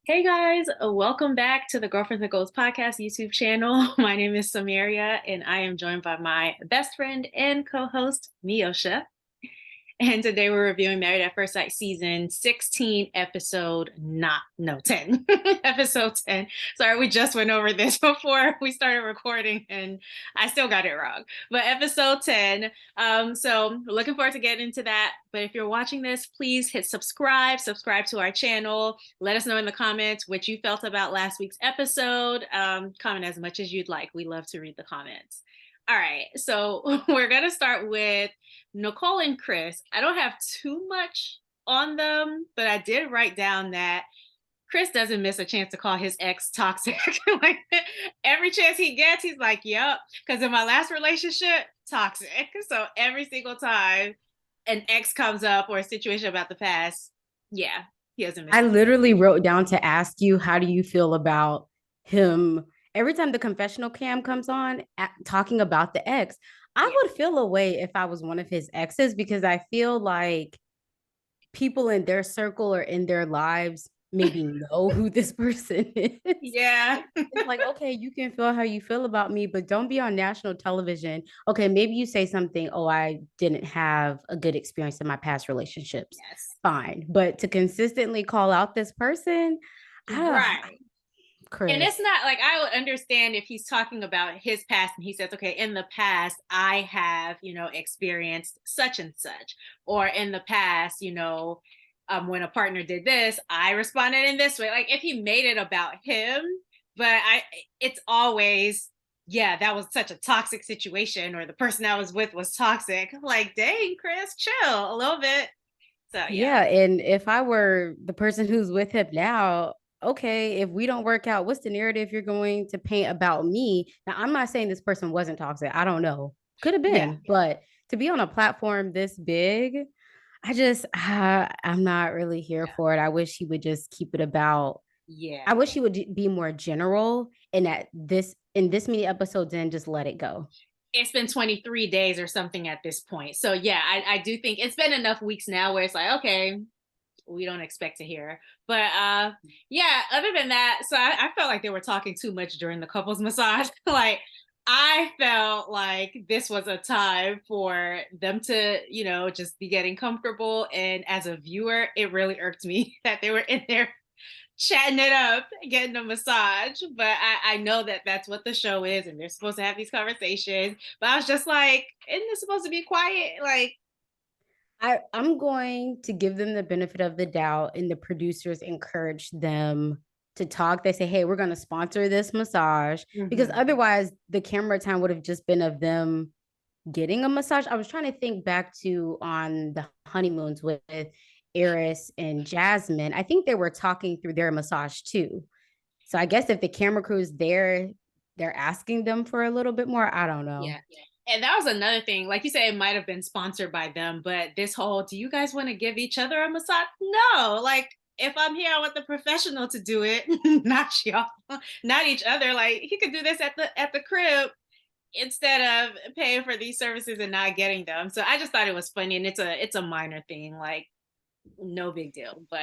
Hey guys, welcome back to the Girlfriends and Goals podcast YouTube channel. My name is Samaria and I am joined by my best friend and co-host Miosha. And today we're reviewing Married at First Sight season 16, episode not no 10. Episode 10. Sorry, we just went over this before we started recording and I still got it wrong. But episode 10. So we're looking forward to getting into that. But if you're watching this, please hit subscribe to our channel. Let us know in the comments what you felt about last week's episode. Comment as much as you'd like. We love to read the comments. All right, so we're gonna start with Nicole and Chris. I don't have too much on them, but I did write down that Chris doesn't miss a chance to call his ex toxic. Like every chance he gets, he's like, "Yep." Because in my last relationship, toxic. So every single time an ex comes up or a situation about the past, yeah, he doesn't miss I a literally wrote down to ask you, how do you feel about him? Every time the confessional cam comes on, talking about the ex, I yeah. would feel a way if I was one of his exes because I feel like people in their circle or in their lives maybe know who this person is. Yeah. It's like, okay, you can feel how you feel about me, but don't be on national television. Okay, maybe you say something, oh, I didn't have a good experience in my past relationships. Yes. Fine. But to consistently call out this person, I, Right. And Chris. it's not like I would understand if he's talking about his past and he says, okay, in the past, I have, experienced such and such. Or in the past, when a partner did this, I responded in this way. Like if he made it about him, but it's always, yeah, that was such a toxic situation, or the person I was with was toxic. Like, dang, Chris, chill a little bit. So, yeah. Yeah. And if I were the person who's with him now, okay, if we don't work out, what's the narrative you're going to paint about me? Now, I'm not saying this person wasn't toxic. I don't know. Could have Yeah. been, but to be on a platform this big, I'm not really here for it. I wish he would just keep it about, Yeah. I wish he would be more general and that in this many episodes in, just let it go. It's been 23 days or something at this point. So yeah, I do think it's been enough weeks now where it's like, okay, we don't expect to hear. But yeah, other than that, so I felt like they were talking too much during the couples massage. Like I felt like this was a time for them to, just be getting comfortable. And as a viewer, it really irked me that they were in there chatting it up, getting a massage. But I know that that's what the show is, and they're supposed to have these conversations. But I was just like, isn't this supposed to be quiet? Like, I'm going to give them the benefit of the doubt, and the producers encourage them to talk. They say, hey, we're going to sponsor this massage because mhm. otherwise the camera time would have just been of them getting a massage. I was trying to think back to on the honeymoons with Eris and Jasmine. I think they were talking through their massage too. So I guess if the camera crew's there, they're asking them for a little bit more. I don't know. Yeah. And that was another thing. Like you said, it might have been sponsored by them, but this whole, do you guys want to give each other a massage? No. Like if I'm here, I want the professional to do it, not y'all, not each other. Like he could do this at the crib instead of paying for these services and not getting them. So I just thought it was funny, and it's a minor thing, like no big deal, but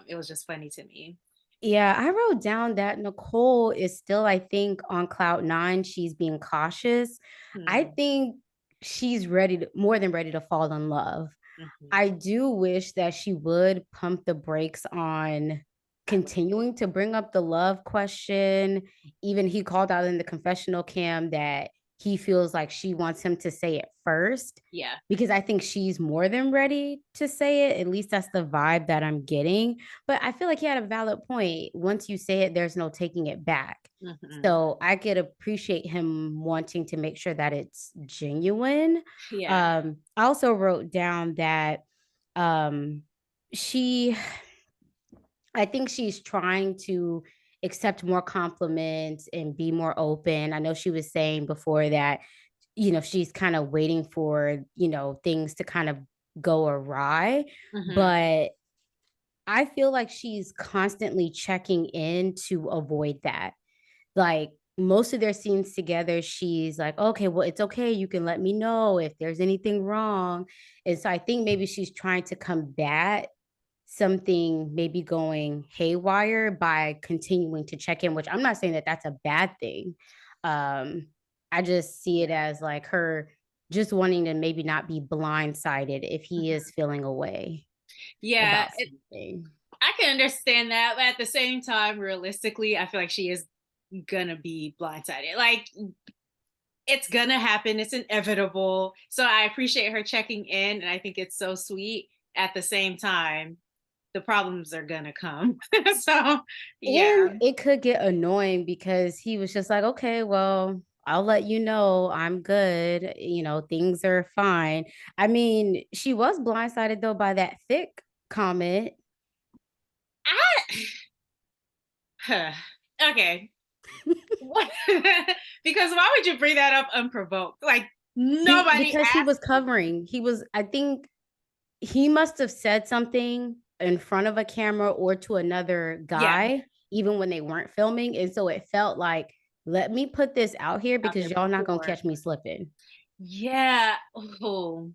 it was just funny to me. Yeah, I wrote down that Nicole is still, I think, on cloud nine. She's being cautious. I Hmm. think she's ready to, more than ready to fall in love. Hmm. I do wish that she would pump the brakes on I would. continuing to bring up the love question. Even he called out in the confessional cam that he feels like she wants him to say it first Yeah. because I think she's more than ready to say it. At least that's the vibe that I'm getting. But I feel like he had a valid point. Once you say it, there's no taking it back. Hmm. So I could appreciate him wanting to make sure that it's genuine. Yeah. I also wrote down that um, she, I think she's trying to accept more compliments and be more open. I know she was saying before that, she's kind of waiting for, things to kind of go awry. Hmm. But I feel like she's constantly checking in to avoid that. Like most of their scenes together, she's like, okay, well, it's okay. You can let me know if there's anything wrong. And so I think maybe she's trying to combat something maybe going haywire by continuing to check in, which I'm not saying that that's a bad thing. Um, I just see it Yeah. as like her just wanting to maybe not be blindsided if he Mhm. is feeling away Yeah, about something. I can understand that, but at the same time, realistically, I feel like she is gonna be blindsided. Like it's gonna happen. It's inevitable. So I appreciate her checking in, and I think it's so sweet. At the same time, the problems are gonna come. So yeah, And it could get annoying because he was just like, okay, well, I'll let you know I'm good. Things are fine. I mean, she was blindsided though by that thick comment. I okay. What? Because why would you bring that up unprovoked? Like nobody Because he was asked you. covering. I think he must have said something in front of a camera or to another Yeah, guy, even when they weren't filming. And so it felt like, let me put this out here out because there y'all not gonna before. catch me slipping. Yeah. Oh,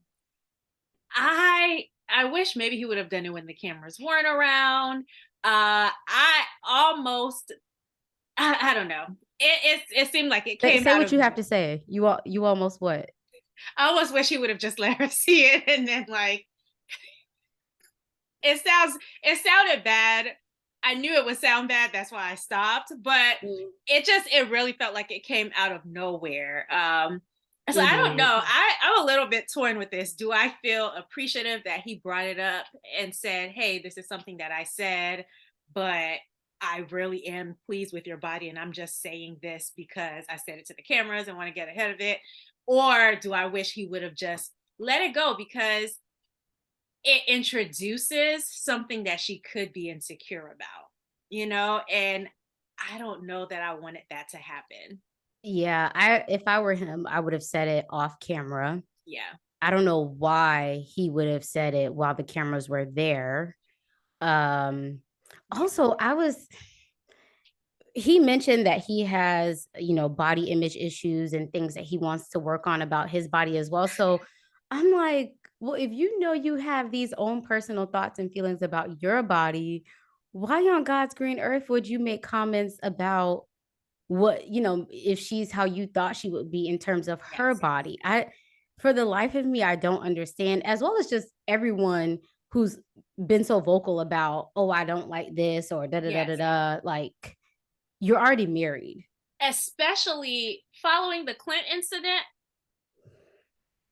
I wish maybe he would have done it when the cameras weren't around. I almost I don't know. It seemed like it came Say out what of you have no. to say. You almost what? I almost wish he would have just let her see it and then like it sounded bad. I knew it would sound bad, that's why I stopped, but Mm, it really felt like it came out of nowhere. So it I don't did. know. I'm a little bit torn with this. Do I feel appreciative that he brought it up and said, "Hey, this is something that I said, but I really am pleased with your body and I'm just saying this because I said it to the cameras and want to get ahead of it." Or do I wish he would have just let it go because it introduces something that she could be insecure about, and I don't know that I wanted that to happen. Yeah, I if I were him, I would have said it off camera. Yeah. I don't know why he would have said it while the cameras were there. Um Yeah. Also, he mentioned that he has, body image issues and things that he wants to work on about his body as well. So I'm like, well, if you have these own personal thoughts and feelings about your body, why on God's green earth would you make comments about what, if she's how you thought she would be in terms of her Yes. body? For the life of me, I don't understand, as well as just everyone who's been so vocal about, oh, I don't like this or da da da da Yes. da. Like, you're already married. Especially following the Clint incident,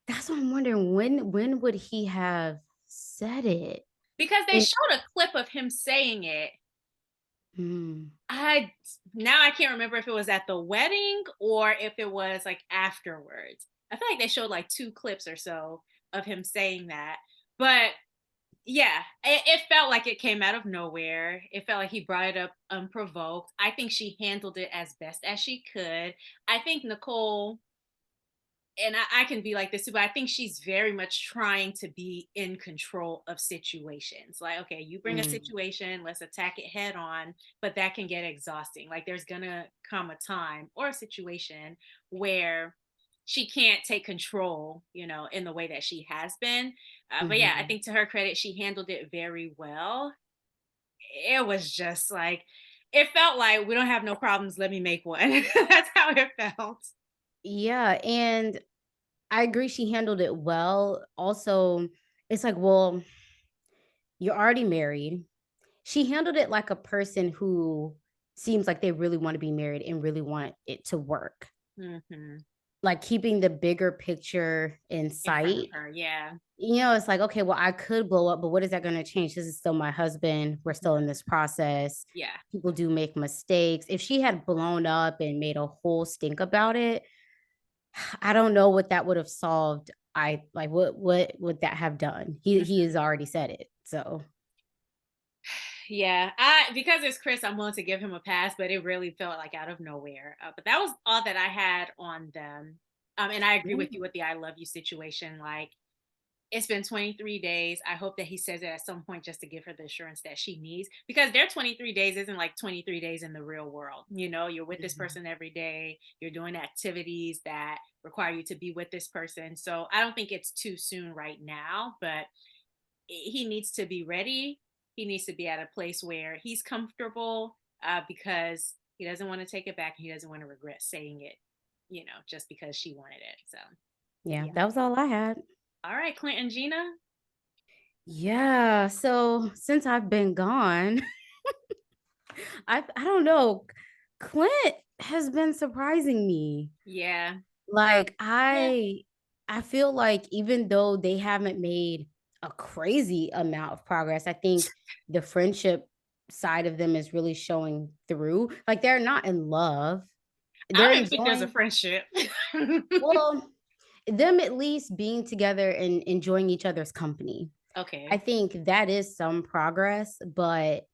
That's what I'm wondering. When would he have said it? because they And showed a clip of him saying it. mm, I Now I can't remember if it was at the wedding or if it was like afterwards. I feel like they showed like two clips or so of him saying that. But yeah, it felt like it came out of nowhere. It felt like he brought it up unprovoked. I think she handled it as best as she could. I think Nicole, and I can be like this too, but I think she's very much trying to be in control of situations. Like, okay, you bring a mm, situation, let's attack it head on, but that can get exhausting. Like, there's gonna come a time or a situation where she can't take control, in the way that she has been. But yeah, I mhm. think to her credit, she handled it very well. It was just like, it felt like we don't have no problems. Let me make one. That's how it felt. Yeah, and I agree she handled it well. Also, it's like, well, you're already married. She handled it like a person who seems like they really want to be married and really want it to work. Hmm. Like keeping the bigger picture in In front of sight. her, yeah. It's like, okay, well, I could blow up, but what is that going to change? This is still my husband. We're still in this process. Yeah. People do make mistakes. If she had blown up and made a whole stink about it, I don't know what that would have solved. I like what would that have done? He Mhm. has already said it. So Yeah, I because it's Chris, I'm willing to give him a pass, but it really felt like out of nowhere. But that was all that I had on them. And I agree with yeah. you with the "I love you" situation. Like, it's been 23 days. I hope that he says it at some point just to give her the assurance that she needs, because their 23 days isn't like 23 days in the real world. You're with this Mhm. person every day. You're doing activities that require you to be with this person. So I don't think it's too soon right now, but he needs to be ready. he needs to be at a place where he's comfortable, because he doesn't want to take it back and he doesn't want to regret saying it, just because she wanted it. So, Yeah, yeah. that was all I had. All right, Clint and Gina. Yeah, so since I've been gone, I don't know, Clint has been surprising me. Yeah. Like Yeah. I feel like even though they haven't made a crazy amount of progress, I think the friendship side of them is really showing through. Like they're not in love. I They're don't even think there's a enjoying, friendship. well, them at least being together and enjoying each other's company. I Okay. think that is some progress, but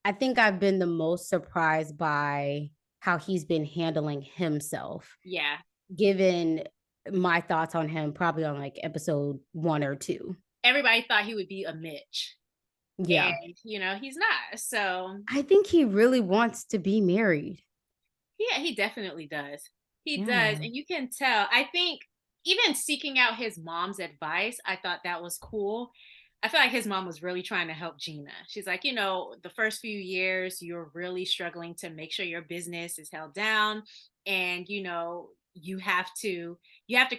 I think I've been the most surprised by how he's been handling himself, Yeah. given my thoughts on him probably on like episode 1 or 2. Everybody thought he would be a Mitch, Yeah. and he's not. So, I think he really wants to be married. yeah, he definitely does. He does. Yeah. And you can tell. I think even seeking out his mom's advice, I thought that was cool. I feel like his mom was really trying to help Gina. She's like, the first few years, you're really struggling to make sure your business is held down. And, you have to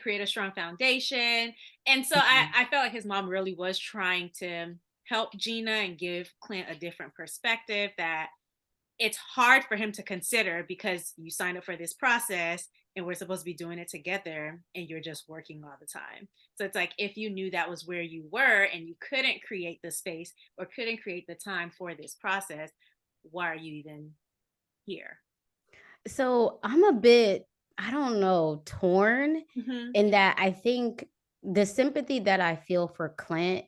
create a strong foundation. And so Mhm. I felt like his mom really was trying to help Gina and give Clint a different perspective that it's hard for him to consider because you signed up for this process and we're supposed to be doing it together and you're just working all the time. So it's like if you knew that was where you were and you couldn't create the space or couldn't create the time for this process, why are you even here? So I'm a bit, I don't know, torn Hmm. in that I think the sympathy that I feel for Clint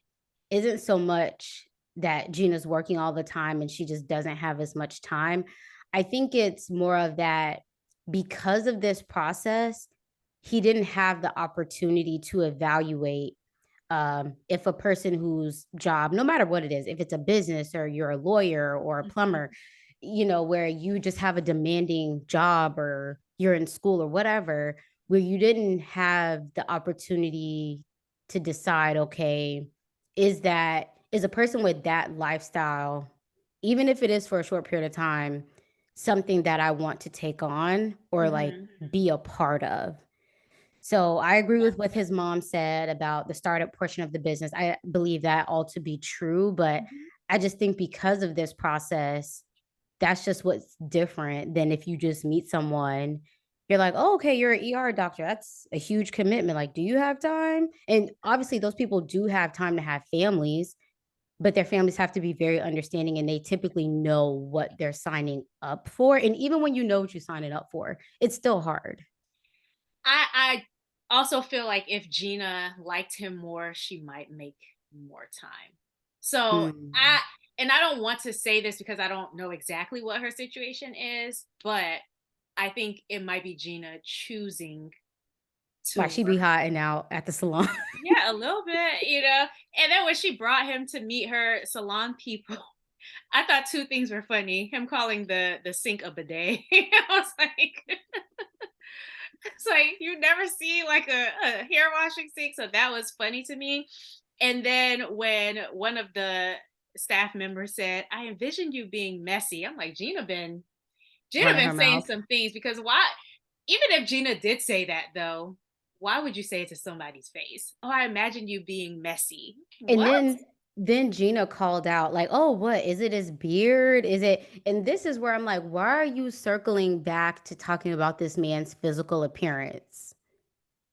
isn't so much that Gina's working all the time and she just doesn't have as much time. I think it's more of that because of this process, he didn't have the opportunity to evaluate if a person whose job, no matter what it is, if it's a business or you're a lawyer or a plumber, Hmm. where you just have a demanding job or you're in school or whatever, where you didn't have the opportunity to decide, okay, is a person with that lifestyle, even if it is for a short period of time, something that I want to take on or like Hmm. be a part of. So I agree with what his mom said about the startup portion of the business. I believe that all to be true, but Hmm. I just think because of this process, that's just what's different than if you just meet someone. You're like, oh, okay, you're an ER doctor. That's a huge commitment. Like, do you have time? And obviously, those people do have time to have families, but their families have to be very understanding and they typically know what they're signing up for. And even when you know what you're signing up for, it's still hard. I also feel like if Gina liked him more, she might make more time. So I Mm. and I don't want to say this because I don't know exactly what her situation is, but I think it might be Gina choosing to Like she be work. hiding out at the salon. Yeah, a little bit. And then when she brought him to meet her salon people, I thought two things were funny. Him calling the sink a bidet. I was like, it's like you never see like a hair washing sink, so that was funny to me. And then when one of the staff members said, "I envisioned you being messy," I'm like, Gina Running been her saying mouth. some things because why? Even if Gina did say that though, why would you say it to somebody's face? Oh, I imagine you being messy. And What? then Gina called out like, "Oh, what? Is it his beard? Is it?" And this is where I'm like, "Why are you circling back to talking about this man's physical appearance?"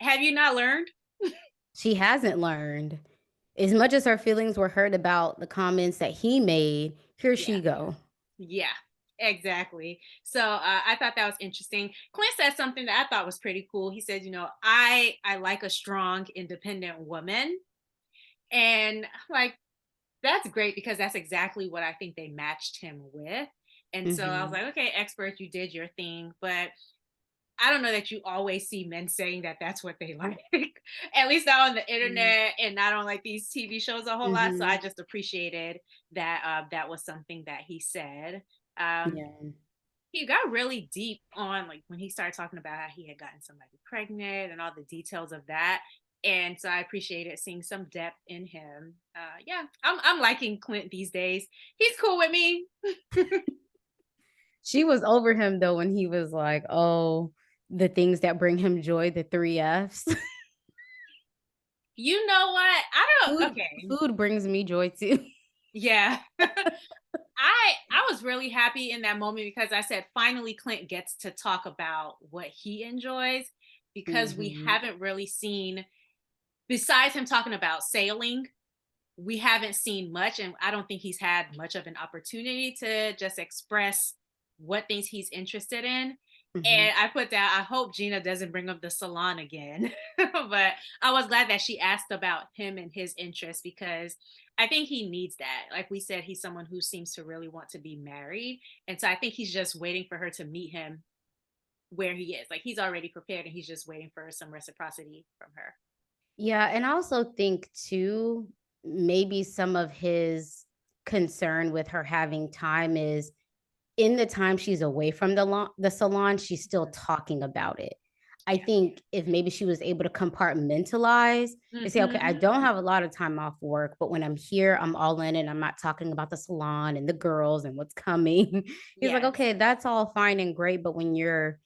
Have you not learned? She hasn't learned. As much as her feelings were hurt about the comments that he made, here Yeah. she go. Yeah, exactly. So I thought that was interesting. Clint said something that I thought was pretty cool. He said, I like a strong, independent woman, and like that's great because that's exactly what I think they matched him with. And so I was Mhm. like, okay, expert, you did your thing, but I don't know that you always see men saying that that's what they like. At least not on the Mm. internet and not on like these TV shows a whole lot. So I Mhm. just appreciated that that was something that he said. Um, Yeah. he got really deep on like when he started talking about how he had gotten somebody pregnant and all the details of that. And so I appreciated seeing some depth in him. Yeah, I'm liking Clint these days. He's cool with me. She was over him though when he was like, "Oh, the things that bring him joy, the 3 Fs." You know what? I don't. Food Okay. food brings me joy too. Yeah. I was really happy in that moment because I said finally Clint gets to talk about what he enjoys because we Mhm. haven't really seen, besides him talking about sailing, we haven't seen much, and I don't think he's had much of an opportunity to just express what things he's interested in. Mhm. And I put that, I hope Gina doesn't bring up the salon again. But I was glad that she asked about him and his interests because I think he needs that. Like we said, he's someone who seems to really want to be married. And so I think he's just waiting for her to meet him where he is. Like he's already prepared and he's just waiting for some reciprocity from her. Yeah, and I also think too, maybe some of his concern with her having time is in the time she's away from the salon, she's still Mhm. talking about it. I Yeah. think if maybe she was able to compartmentalize and say, okay, I Hmm. don't have a lot of time off work, but when I'm here, I'm all in and I'm not talking about the salon and the girls and what's coming. He's like, Yes. okay, that's all fine and great, but when you're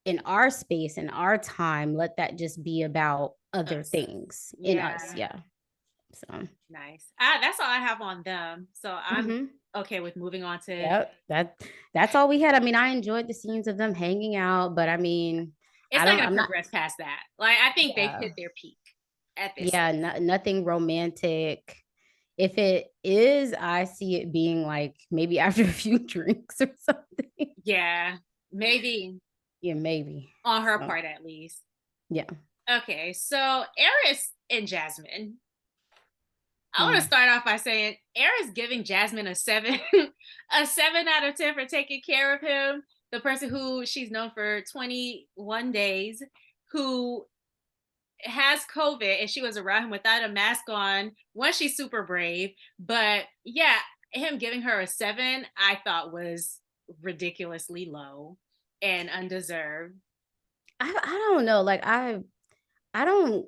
in our space and our time, let that just be about other Us. things in us. Yeah. Yeah. So, Nice. That's all I have on them. So I'm mhm. okay with moving on to. Yep, that's all we had. I mean, I enjoyed the scenes of them hanging out, but I mean, It's not going to I'm not progress past that. Like I think they've yeah. hit their peak at this Yeah, stage. nothing romantic. If it is, I see it being like maybe after a few drinks or something. Yeah, maybe Yeah, maybe. on her So, part at least. yeah. Okay, so Eris and Jasmine. I want to Mm. start off by saying Eris giving Jasmine a 7, a 7 out of 10 for taking care of him. The person who she's known for 21 days, who has COVID and she was around him without a mask on. One, she's super brave, but yeah, him giving her a 7, I thought was ridiculously low and undeserved. I don't know. Like I don't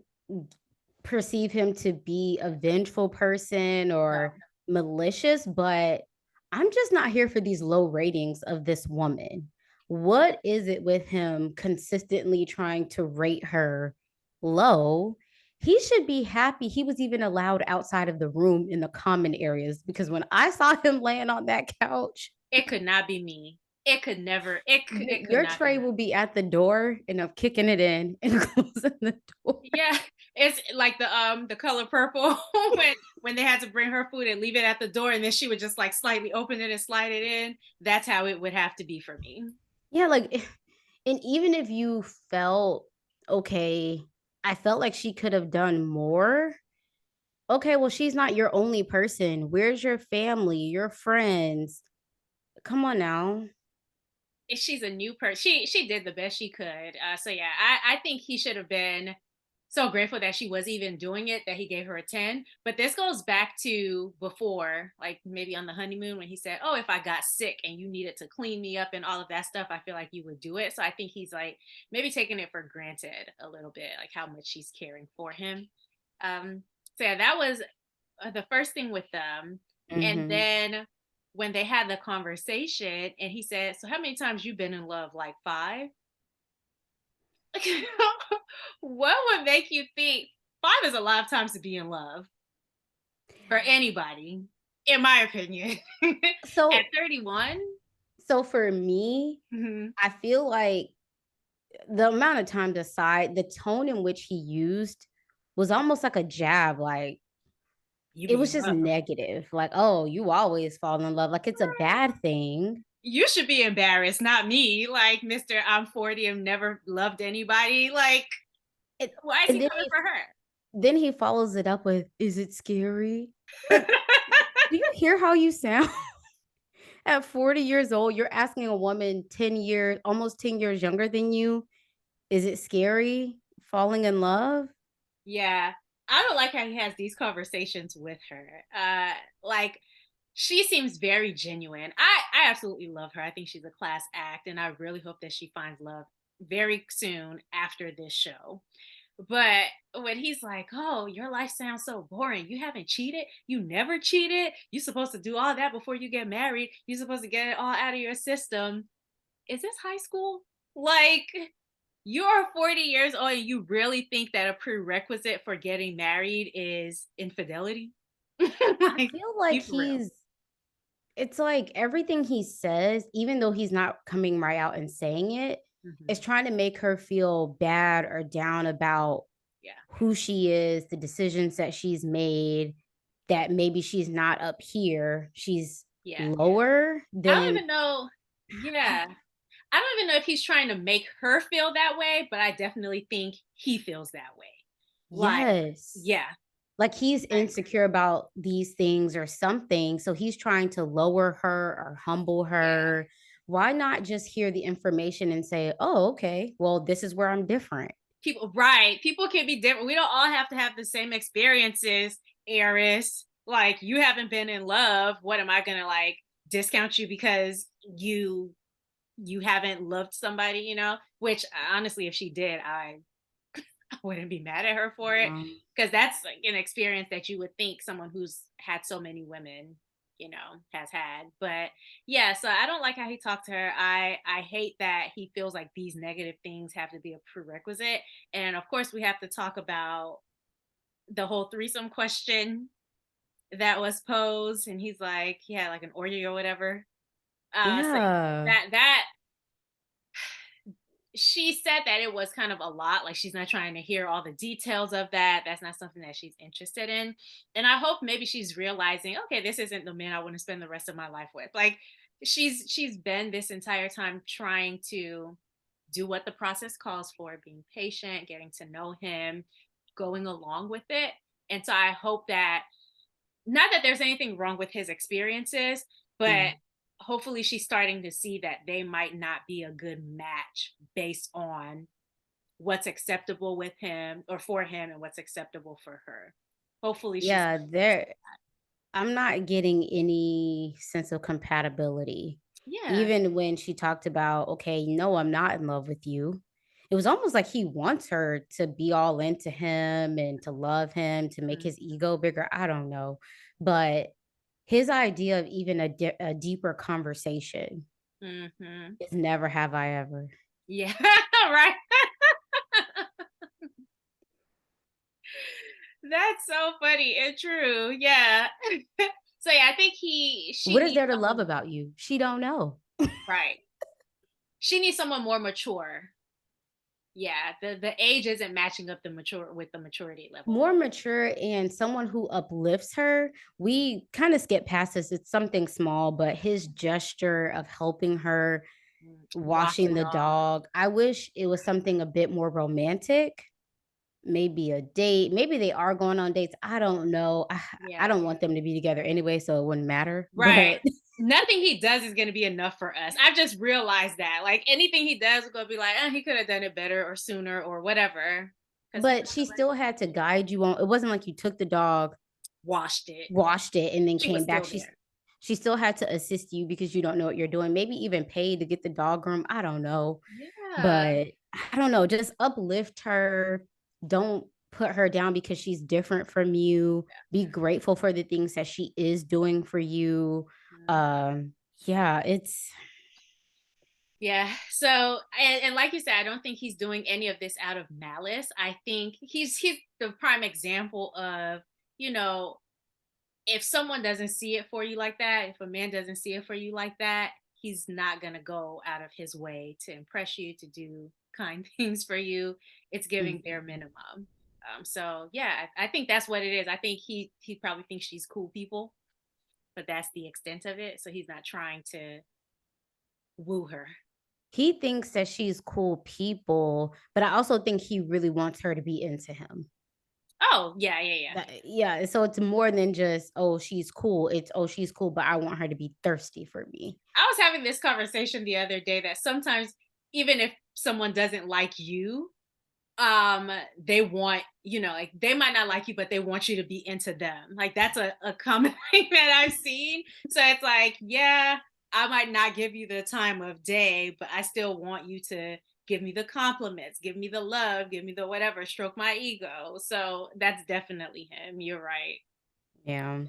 perceive him to be a vengeful person No, or malicious, but I'm just not here for these low ratings of this woman. What is it with him consistently trying to rate her low? He should be happy he was even allowed outside of the room in the common areas because when I saw him laying on that couch, it could not be me. It could never. It could your not be tray me. will be at the door and I'm kicking it in and closing the door. Yeah, it's like the color purple when they had to bring her food and leave it at the door, and then she would just like slightly open it and slide it in. That's how it would have to be for me. Yeah, like and even if you felt okay, I felt like she could have done more. Okay, well, she's not your only person. Where's your family, your friends? Come on now. She's a new person. She did the best she could. So yeah, I think he should have been so grateful that she was even doing it that he gave her a 10. But this goes back to before, like maybe on the honeymoon when he said, "Oh, if I got sick and you needed to clean me up and all of that stuff, I feel like you would do it." So I think he's like maybe taking it for granted a little bit, like how much she's caring for him. Um, so yeah, that was the first thing with them. And Mhm. then when they had the conversation and he said, "So how many times you been in love? Like 5?" What would make you think 5 is a lot of times to be in love for anybody, in my opinion. At So 31? so for me, Mhm. I feel like the amount of time aside, the tone in which he used was almost like a jab, like You it be was in just love. negative. Like, oh, you always fall in love. Like it's a bad thing. You should be embarrassed, not me. Like, Mr. I'm 40 and never loved anybody. Like, It, why is and he then coming for her? he follows it up with, "Is it scary?" Like, do you hear how you sound? At 40 years old, you're asking a woman 10 years, almost 10 years younger than you, "Is it scary falling in love?" Yeah. I don't like how he has these conversations with her. Like she seems very genuine. I absolutely love her. I think she's a class act and I really hope that she finds love very soon after this show. But when he's like, "Oh, your life sounds so boring. You haven't cheated? You never cheated? You're supposed to do all that before you get married. You're supposed to get it all out of your system." Is this high school? Like, you're 40 years old and you really think that a prerequisite for getting married is infidelity? I Like, feel like be for real. he's it's like everything he says, even though he's not coming right out and saying it, is Mhm. trying to make her feel bad or down about Yeah. who she is, the decisions that she's made, that maybe she's not up here, she's Yeah. lower I don't than even know. Yeah. I don't even know if he's trying to make her feel that way, but I definitely think he feels that way. Like, yes. yeah, Like he's I agree. insecure about these things or something, so he's trying to lower her or humble Yeah. her. Why not just hear the information and say, "Oh, okay. Well, this is where I'm different." People, right. People can be different. We don't all have to have the same experiences, Eris. Like, you haven't been in love. What am I gonna like discount you because you haven't loved somebody, Which honestly, if she did, I wouldn't be mad at her for it Um, because that's like an experience that you would think someone who's had so many women, has had. But yeah, so I don't like how he talked to her. I hate that he feels like these negative things have to be a prerequisite. And of course, we have to talk about the whole threesome question that was posed. And he's like, he had like an orgy or whatever. So yeah. that she said that it was kind of a lot. Like, she's not trying to hear all the details of that. That's not something that she's interested in. And I hope maybe she's realizing, okay, this isn't the man I want to spend the rest of my life with. Like, she's been this entire time trying to do what the process calls for, being patient, getting to know him, going along with it. And so I hope that, not that there's anything wrong with his experiences, but Mm. hopefully she's starting to see that they might not be a good match based on what's acceptable with him or for him and what's acceptable for her. Hopefully she's Yeah, there I'm not getting any sense of compatibility. yeah. Even when she talked about, "Okay, no, I'm not in love with you." It was almost like he wants her to be all into him and to love him, to make Mm, his ego bigger, I don't know. But his idea of even a deeper conversation mhm. is never have I ever. Yeah, right. That's so funny and true. Yeah. So yeah, I think she What is needs there to love someone, about you? She don't know. right. She needs someone more mature. Yeah, the age isn't matching up the maturity level. More mature and someone who uplifts her. Mm, We kind of skip past this. It's something small, but his gesture of helping her wash the washing the dog. dog, I wish it was something a bit more romantic. Maybe a date. Maybe they are going on dates. I don't know. I Yeah. don't want them to be together anyway, so it wouldn't matter. Right. But Nothing he does is gonna be enough for us. I've just realized that. Like, anything he does is gonna be like, he could have done it better or sooner or whatever. Because he's but not she the right still had to guide you on. It wasn't like you took the dog, washed it. washed it, and then She was came back. still there. She still had to assist you because you don't know what you're doing. Maybe even pay to get the dog groomed. I don't know. Yeah. But I don't know, just uplift her. Don't put her down because she's different from you. Be grateful for the things that she is doing for you. Mhm. Um, yeah, it's Yeah. So, and like you said, I don't think he's doing any of this out of malice. I think he's the prime example of, you know, if someone doesn't see it for you like that, if a man doesn't see it for you like that, he's not going to go out of his way to impress you, to do kind things for you. It's giving bare mhm. minimum. So yeah, I think that's what it is. I think he probably thinks she's cool people, but that's the extent of it. So he's not trying to woo her. He thinks that she's cool people, but I also think he really wants her to be into him. Oh yeah, yeah, yeah. Yeah, so it's more than just, "Oh, she's cool." It's, "Oh, she's cool, but I want her to be thirsty for me." I was having this conversation the other day that sometimes even if someone doesn't like you, they want, like, they might not like you, but they want you to be into them. Like, that's a common thing that I've seen. So it's like, yeah, I might not give you the time of day, but I still want you to give me the compliments, give me the love, give me the whatever, stroke my ego. So that's definitely him. You're right. Yeah.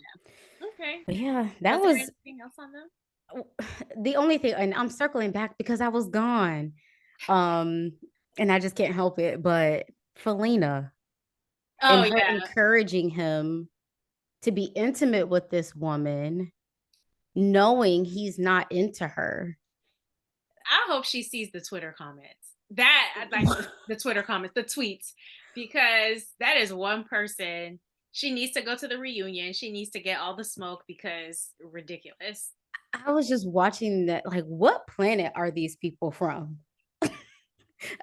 Okay. But yeah, that Was there was anything else on them? the only thing, and I'm circling back because I was gone. Um, and I just can't help it. But Felina Oh and her yeah. encouraging him to be intimate with this woman, knowing he's not into her. I hope she sees the Twitter comments. That I'd like the Twitter comments, the tweets, because that is one person. She needs to go to the reunion. She needs to get all the smoke because ridiculous. I was just watching that, like, what planet are these people from?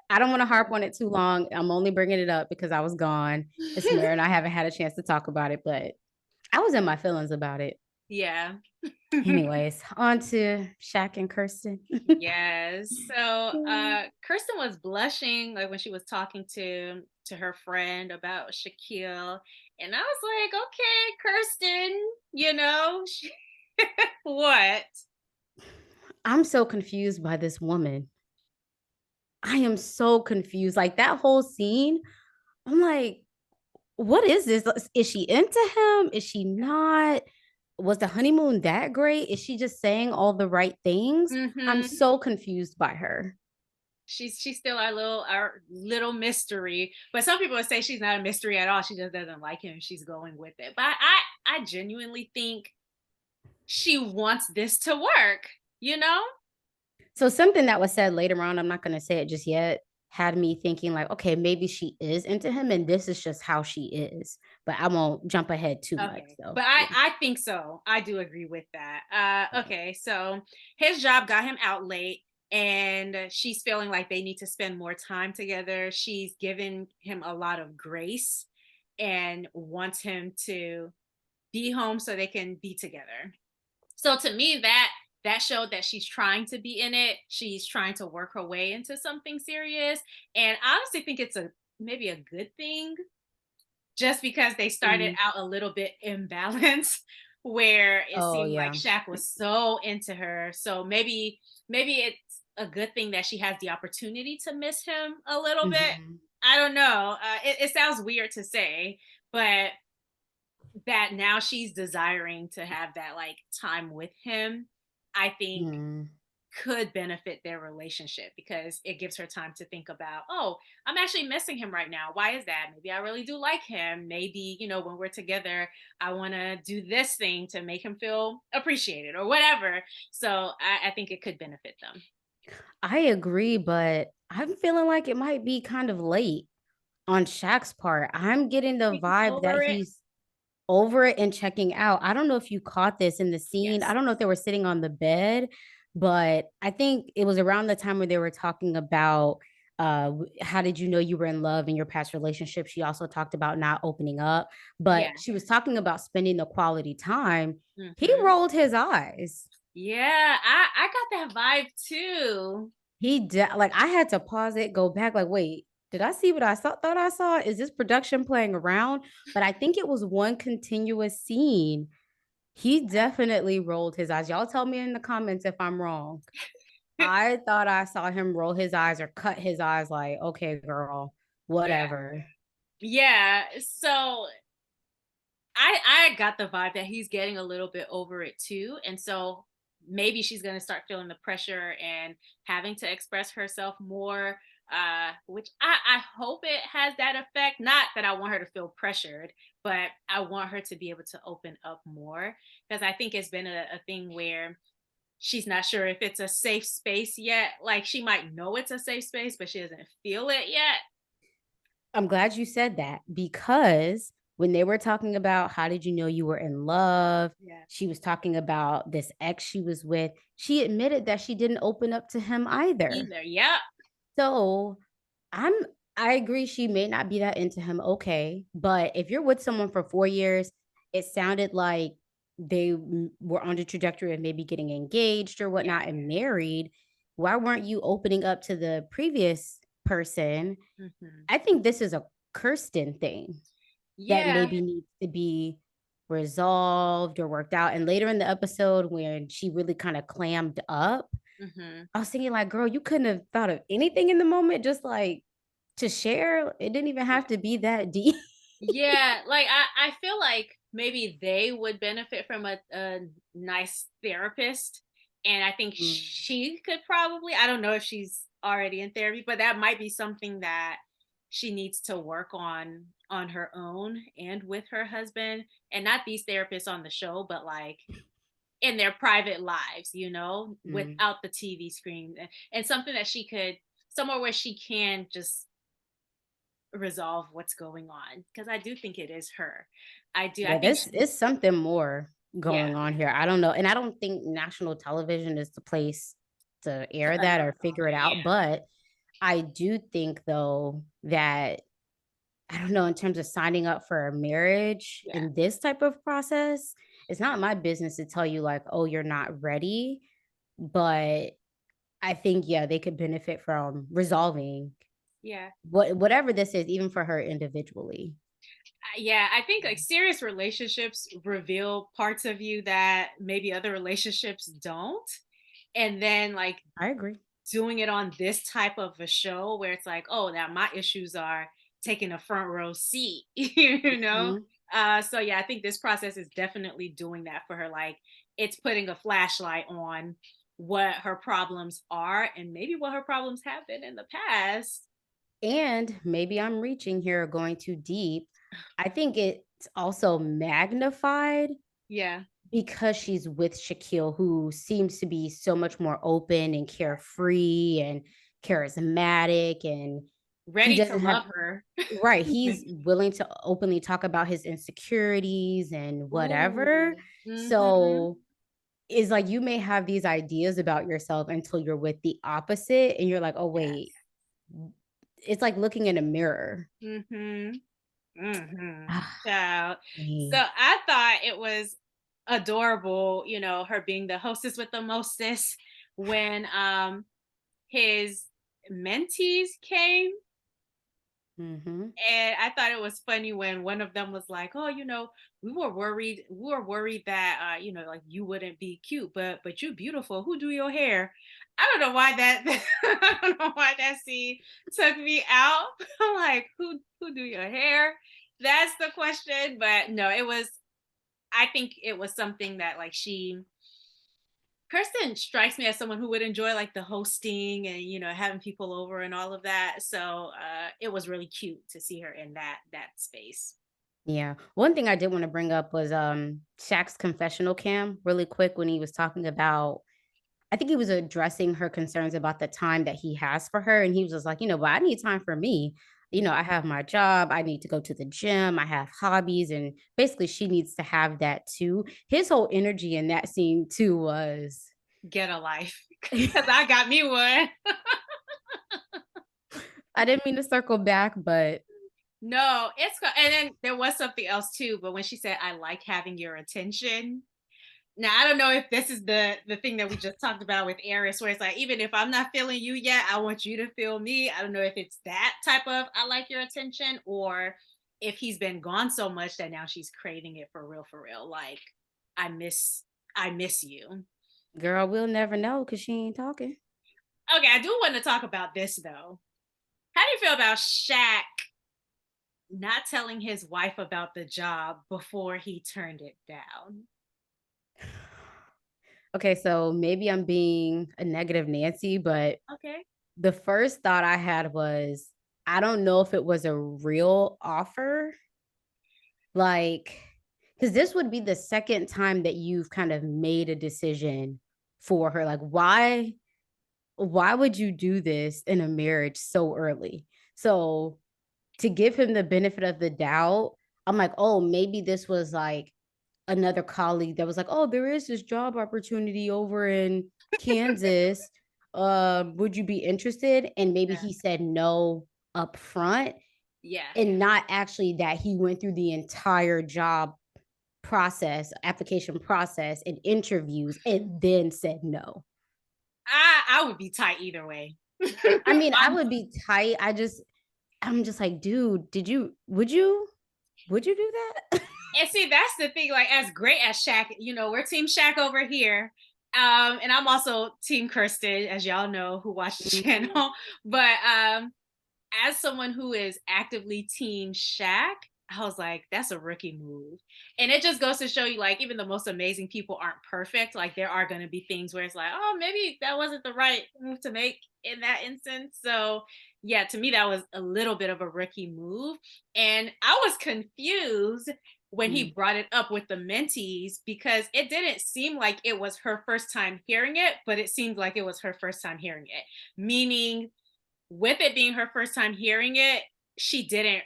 I don't want to harp on it too long. I'm only bringing it up because I was gone. It's Mary and I haven't had a chance to talk about it, but I was in my feelings about it. Yeah. Anyways, on to Shaq and Kirsten. Yes. So Kirsten was blushing like when she was talking to her friend about Shaquille. And I was like, okay, Kirsten, what? I'm so confused by this woman. I am so confused. Like that whole scene, I'm like, what is this? Is she into him? Is she not? Was the honeymoon that great? Is she just saying all the right things? I'm Hmm. so confused by her. She's still our little mystery. But some people would say she's not a mystery at all. She just doesn't like him. She's going with it. But I genuinely think she wants this to work, you know? So something that was said later on, I'm not going to say it just yet, had me thinking like, okay, maybe she is into him and this is just how she is. But I won't jump ahead too much. Okay. So But I think so. I do agree with that. Okay, so his job got him out late and she's feeling like they need to spend more time together. She's given him a lot of grace and wants him to be home so they can be together. So to me that showed that she's trying to be in it. She's trying to work her way into something serious. And I honestly think it's a maybe a good thing just because they started mm. out a little bit imbalanced where it Oh seemed like yeah. Shaq was so into her. So maybe it's a good thing that she has the opportunity to miss him a little bit. Mhm. I don't know. It sounds weird to say, but that now she's desiring to have that like time with him, I think Mm. could benefit their relationship because it gives her time to think about, oh, I'm actually missing him right now. Why is that? Maybe I really do like him. Maybe, when we're together, I want to do this thing to make him feel appreciated or whatever. So I think it could benefit them. I agree, but I'm feeling like it might be kind of late on Shaq's part. I'm getting the Think he's vibe that over it. he's over it and checking out. I don't know if you caught this in the scene. I Yes. don't know if they were sitting on the bed, but I think it was around the time where they were talking about how did you know you were in love in your past relationship. She also talked about not opening up, Yeah. but she was talking about spending the quality time. He Hmm. rolled his eyes. Yeah. I got that vibe too. Like I had to pause it, go back, like, wait, did I see what I thought I saw? Is this production playing around? But I think it was one continuous scene. He definitely rolled his eyes. Y'all tell me in the comments if I'm wrong. I thought I saw him roll his eyes or cut his eyes like, okay, girl, Yeah. whatever. Yeah. So I got the vibe that he's getting a little bit over it too. And so maybe she's going to start feeling the pressure and having to express herself more, which I hope it has that effect. Not that I want her to feel pressured, but I want her to be able to open up more because I think it's been a thing where she's not sure if it's a safe space yet. Like she might know it's a safe space, but she doesn't feel it yet. I'm glad you said that because when they were talking about how did you know you were in love, Yeah. she was talking about this ex she was with. She admitted that she didn't open up to him either. Either. Yep. So I'm I agree she may not be that into him. Okay. But if you're with someone for 4 years, it sounded like they were on the trajectory of maybe getting engaged or Yeah. whatnot and married. Why weren't you opening up to the previous person? Hmm. I think this is a Kirsten thing that Yeah. maybe needs to be resolved or worked out. And later in the episode, when she really kind of clammed up, Mhm. I was thinking like, girl, you couldn't have thought of anything in the moment, just like to share. It didn't even have to be that deep. Yeah, like I feel like maybe they would benefit from a nice therapist. And I think Mm, she could probably, I don't know if she's already in therapy, but that might be something that she needs to work on her own and with her husband, and not these therapists on the show, but like in their private lives, mm. without the TV screen, and something that she could, somewhere where she can just resolve what's going on, because I do think it is her. I Yeah, think this she, is something more yeah, going on here. I don't know. And I don't think national television is the place to to air that or unravel figure it it. out. But I do think, though, that I don't know, in terms of signing up for a marriage Yeah, in this type of process, it's not my business to tell you, like, oh, you're not ready. But I think, yeah, they could benefit from resolving yeah, whatever this is, even for her individually. yeah. I think like serious relationships reveal parts of you that maybe other relationships don't, and then like I agree. doing it on this type of a show where it's like, oh, now my issues are taking a front row seat, Mhm. So yeah, I think this process is definitely doing that for her. Like, it's putting a flashlight on what her problems are and maybe what her problems have been in the past. And maybe I'm reaching here, going too deep. I think it's also magnified Yeah. because she's with Shaquille, who seems to be so much more open and carefree and charismatic. And he Ready to doesn't have, love her. right, he's willing to openly talk about his insecurities and whatever. Ooh. Mhm. So it's like you may have these ideas about yourself until you're with the opposite and you're like, oh, wait, Yes. it's like looking in a mirror. Mhm. Mhm. Ah, Child. So dang. I thought it was adorable, her being the hostess with the mostest when his mentees came. Mhm. And I thought it was funny when one of them was like, "Oh, we were worried that like you wouldn't be cute, but you're beautiful. Who do your hair?" I don't know why that I don't know why that scene took me out. I'm like, who do your hair? That's the question. But no, it was, I think it was something that like Kirsten strikes me as someone who would enjoy like the hosting and having people over and all of that. So it was really cute to see her in that space. Yeah. One thing I did wanna bring up was, Shaq's confessional cam really quick when he was talking about I think he was addressing her concerns about the time that he has for her, and he was just like, "But I need time for me. I have my job, I need to go to the gym, I have hobbies," and basically she needs to have that too. His whole energy in that scene too was Get a life, because I got me one. I didn't mean to circle back, but No, and then there was something else too. But when she said, "I like having your attention," now I don't know if this is the thing that we just talked about with Eris, where it's like, even if I'm not feeling you yet, I want you to feel me. I don't know if it's that type of "I like your attention," or if he's been gone so much that now she's craving it for real, for real. Like, I miss, I miss you. girl, we'll never know because she ain't talking. Okay, I do want to talk about this though. How do you feel about Shaq not telling his wife about the job before he turned it down? Okay, so maybe I'm being a negative Nancy, but Okay. the first thought I had was, I don't know if it was a real offer, like, because this would be the second time that you've kind of made a decision for her. Like, why would you do this in a marriage so early? So to give him the benefit of the doubt, I'm like, oh, maybe this was like another colleague that was like, "Oh, there is this job opportunity over in Kansas. Would you be interested?" And maybe Yeah. he said no up front Yeah. and not actually that he went through the entire job application process and interviews and then said no. I would be tight either way. I mean, I I'm, would be tight. I'm just like, dude, would you do that? and see, that's the thing. Like, as great as Shaq, we're Team Shaq over here. And I'm also Team Kirsten, as y'all know who watch the Mhm. channel. But as someone who is actively Team Shaq, I was like, that's a rookie move. And it just goes to show you, like, even the most amazing people aren't perfect. Like, there are going to be things where it's like, oh, maybe that wasn't the right move to make in that instance. So, yeah, to me, that was a little bit of a rookie move. And I was confused when he Mm. brought it up with the mentees because it didn't seem like it was her first time hearing it, but it seemed like it was her first time hearing it. Meaning, with it being her first time hearing it, she didn't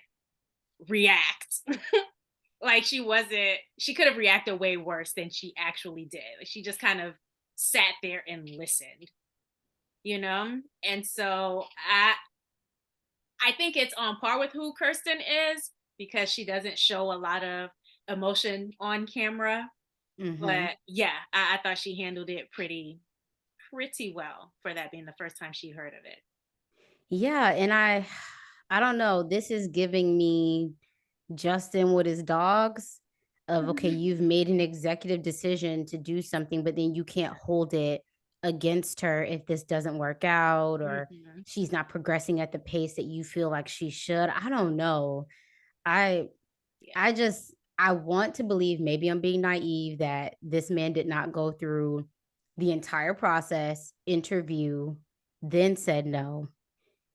react. Like she could have reacted way worse than she actually did. Like, she just kind of sat there and listened, you know? And so I think it's on par with who Kirsten is because she doesn't show a lot of emotion on camera. Mhm. But yeah, I thought she handled it pretty well for that being the first time she heard of it. Yeah, and I don't know, this is giving me Justin with his dogs of, okay, you've made an executive decision to do something, but then you can't hold it against her if this doesn't work out or Mhm. she's not progressing at the pace that you feel like she should. I don't know. I Yeah. I want to believe, maybe I'm being naive, that this man did not go through the entire process, interview, then said no.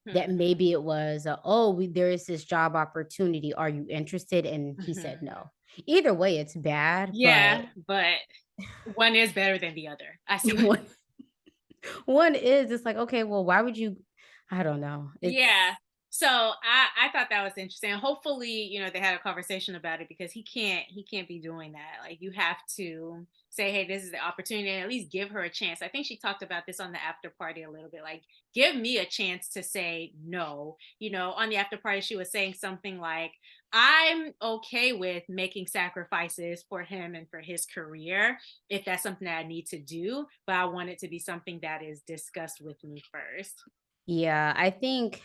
That Mhm. maybe it was, "Oh, there is this job opportunity. Are you interested?" And he said Mhm. no. Either way, it's bad, but Yeah, but one is better than the other. I see what one one is, it's like, okay, well, why would you, I don't know. Yeah. It's So I thought that was interesting. Hopefully, they had a conversation about it because he can't be doing that. Like, you have to say, hey, this is the opportunity, and at least give her a chance. I think she talked about this on the after party a little bit. Like, give me a chance to say no. On the after party, she was saying something like, I'm okay with making sacrifices for him and for his career if that's something that I need to do, but I want it to be something that is discussed with me first. yeah, I think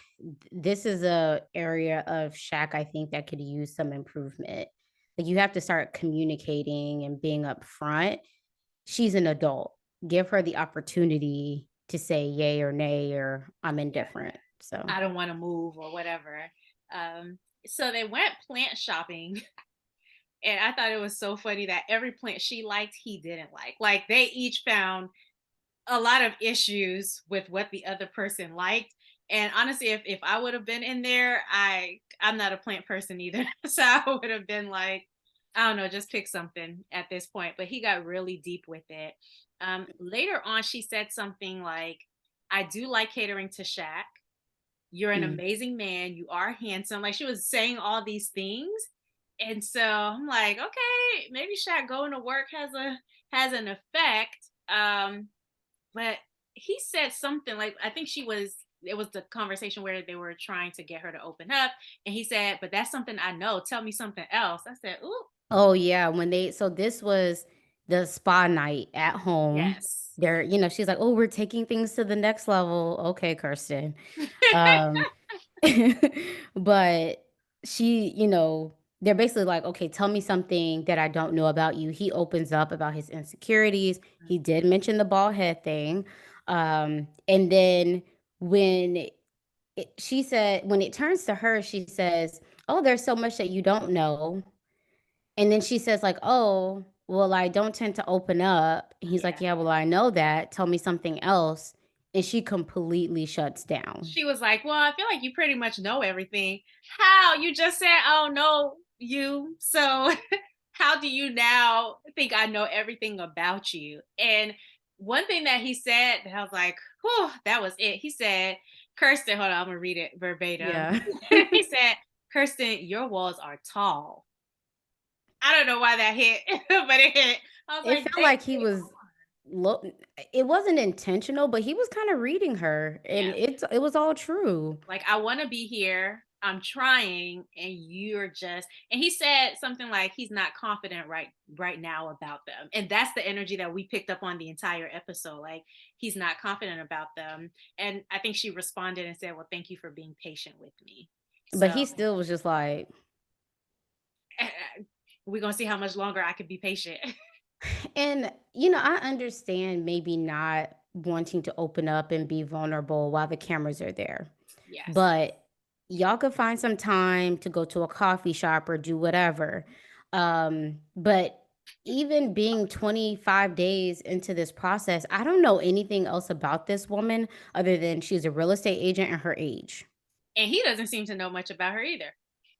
this is a area of Shaq, I think, that could use some improvement. Like, you have to start communicating and being upfront. She's an adult. Give her the opportunity to say yay or nay or I'm indifferent. So, I don't want to move or whatever. Um, so they went plant shopping, and I thought it was so funny that every plant she liked, he didn't like. Like, they each found a lot of issues with what the other person liked. And honestly, if I would have been in there, I'm not a plant person either. So I would have been like, I don't know, just pick something at this point. But he got really deep with it. Later on, she said something like, I do like catering to Shaq. You're an mm, amazing man. You are handsome. Like, she was saying all these things. And so I'm like, okay, maybe Shaq going to work has an effect. But he said something like, I think it was the conversation where they were trying to get her to open up. And he said, but that's something I know. Tell me something else. I said, ooh, oh, yeah, when they so this was the spa night at home. yes. She's like, "Oh, we're taking things to the next level." Okay, Kirsten. Um, but they're basically like, "Okay, tell me something that I don't know about you." He opens up about his insecurities. He did mention the bald head thing. And then when when it turns to her, she says, "Oh, there's so much that you don't know." And then she says like, "Oh, well, I don't tend to open up." He's like, Yeah. "Yeah, well, I know that. Tell me something else." And she completely shuts down. She was like, well, I feel like you pretty much know everything. How? You just said, I don't know you. So how do you now think I know everything about you? And one thing that he said, that I was like, whew, that was it. He said, Kirsten, hold on, I'm gonna read it verbatim. Yeah. He said, Kirsten, your walls are tall. I don't know why that hit, but it hit. I was It like, felt like he was look it wasn't intentional, but he was kinda reading her, and yeah. it was all true. Like, I want to be here. I'm trying, and you're just. And he said something like he's not confident right now about them, and that's the energy that we picked up on the entire episode. Like, he's not confident about them, and I think she responded and said, "Well, thank you for being patient with me." But So he still was just like, we're gonna see how much longer I could be patient. And, I understand maybe not wanting to open up and be vulnerable while the cameras are there, Yes. but y'all could find some time to go to a coffee shop or do whatever. But even being 25 days into this process, I don't know anything else about this woman other than she's a real estate agent and her age. And he doesn't seem to know much about her either.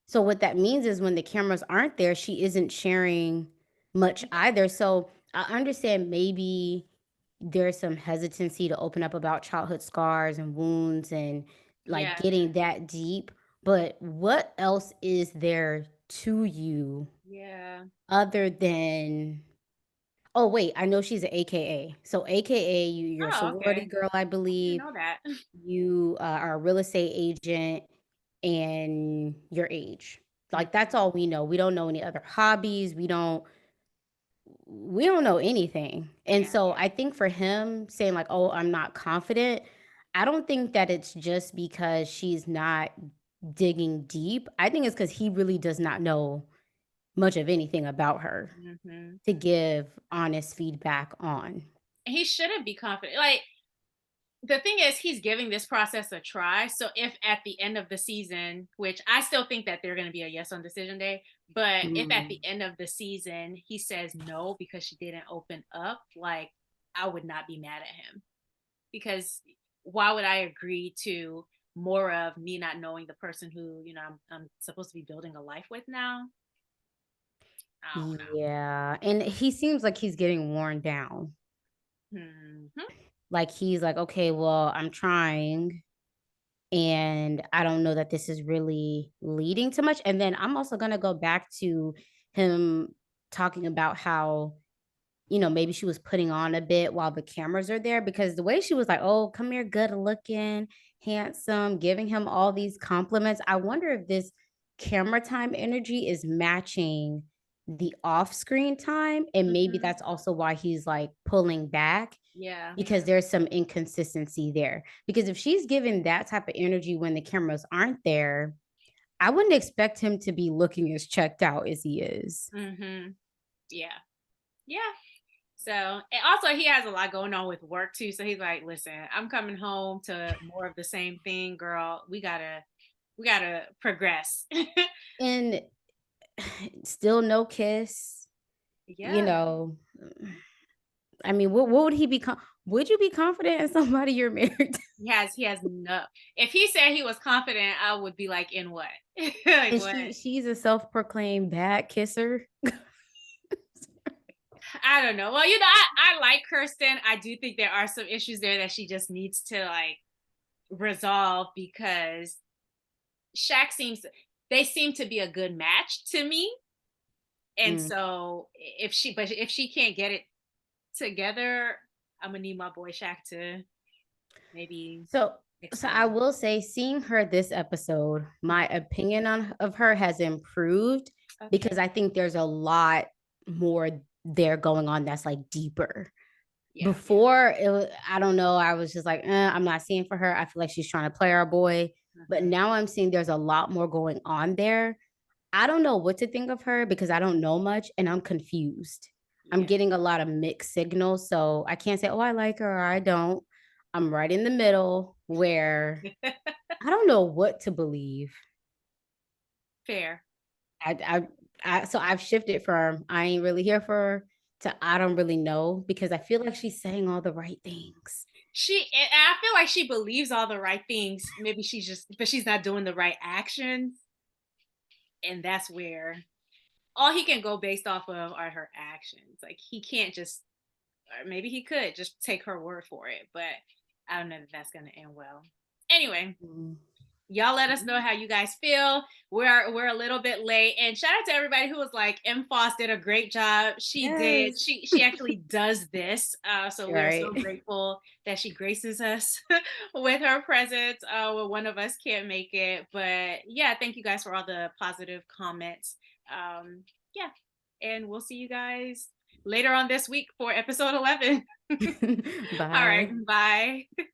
So what that means is when the cameras aren't there, she isn't sharing much Yeah. either. So I understand maybe there's some hesitancy to open up about childhood scars and wounds and like Yeah. getting that deep. But what else is there to you Yeah. other than, oh wait, I know she's an AKA. So AKA, you're a Oh, sorority okay. girl, I I didn't believe. know that. You are a real estate agent and your age. Mm. Like that's all we know. We don't know any other hobbies. We don't know anything. And Yeah. so I think for him saying like, "Oh, I'm not confident," I don't think that it's just because she's not digging deep. I think it's cuz he really does not know much of anything about her Mhm. to give honest feedback on. And he shouldn't be confident. Like, the thing is, he's giving this process a try. So if at the end of the season, which I still think that they're going to be a yes on decision day, but if at the Mm. end of the season he says no because she didn't open up, like, I would not be mad at him, because why would I agree to more of me not knowing the person who, I'm supposed to be building a life with now? I don't Yeah, and he seems like he's getting worn down. know. Mhm. Like he's like, "Okay, well, I'm trying and I don't know that this is really leading to much." And then I'm also going to go back to him talking about how, maybe she was putting on a bit while the cameras are there because the way she was like, "Oh, come here, good looking, handsome," giving him all these compliments. I wonder if this camera time energy is matching the off-screen time and maybe Mhm. that's also why he's like pulling back Yeah. because there's some inconsistency there. Because if she's given that type of energy when the cameras aren't there, I wouldn't expect him to be looking as checked out as he is. Mhm. Yeah. Yeah. So, and also he has a lot going on with work too. So he's like, listen, I'm coming home to more of the same thing, girl. We gotta progress. And still no kiss, you Yeah. know. I mean, what would he be? Would you be confident in somebody you're married to? He has no, if he said he was confident, I would be like, in what? Like And what? she's a self-proclaimed bad kisser. I don't know. Well, I like Kirsten. I do think there are some issues there that she just needs to like resolve, because Shaq seems they seem to be a good match to me. And Mm. so if she can't get it together, I'm gonna need my boy Shaq to maybe So so I explain. will say seeing her this episode, my opinion on of her has improved Okay. because I think there's a lot more there going on that's like deeper. Yeah. Before I don't know, I was just like, I'm not seeing for her. I feel like she's trying to play our boy. But Mhm. now I'm seeing there's a lot more going on there. I don't know what to think of her because I don't know much and I'm confused. I'm Yeah. getting a lot of mixed signals. So I can't say, oh, I like her or I don't. I'm right in the middle where I don't know what to believe. Fair. I, so I've shifted from I ain't really here for her to I don't really know because I feel like she's saying all the right things. And I feel like she believes all the right things. Maybe but she's not doing the right actions. And that's where all he can go based off of are her actions. Like, he can't just, or maybe he could just take her word for it, but I don't know that that's going to end well. Anyway, Mm. y'all let us know how you guys feel. We're a little bit late, and shout out to everybody who was like, M Foss did a great job. She did. Yes. She actually does this. So we are so Right. grateful that she graces us with her presence when one of us can't make it. But yeah, thank you guys for all the positive comments. Yeah, and we'll see you guys later on this week for episode 11. All right, Bye. bye.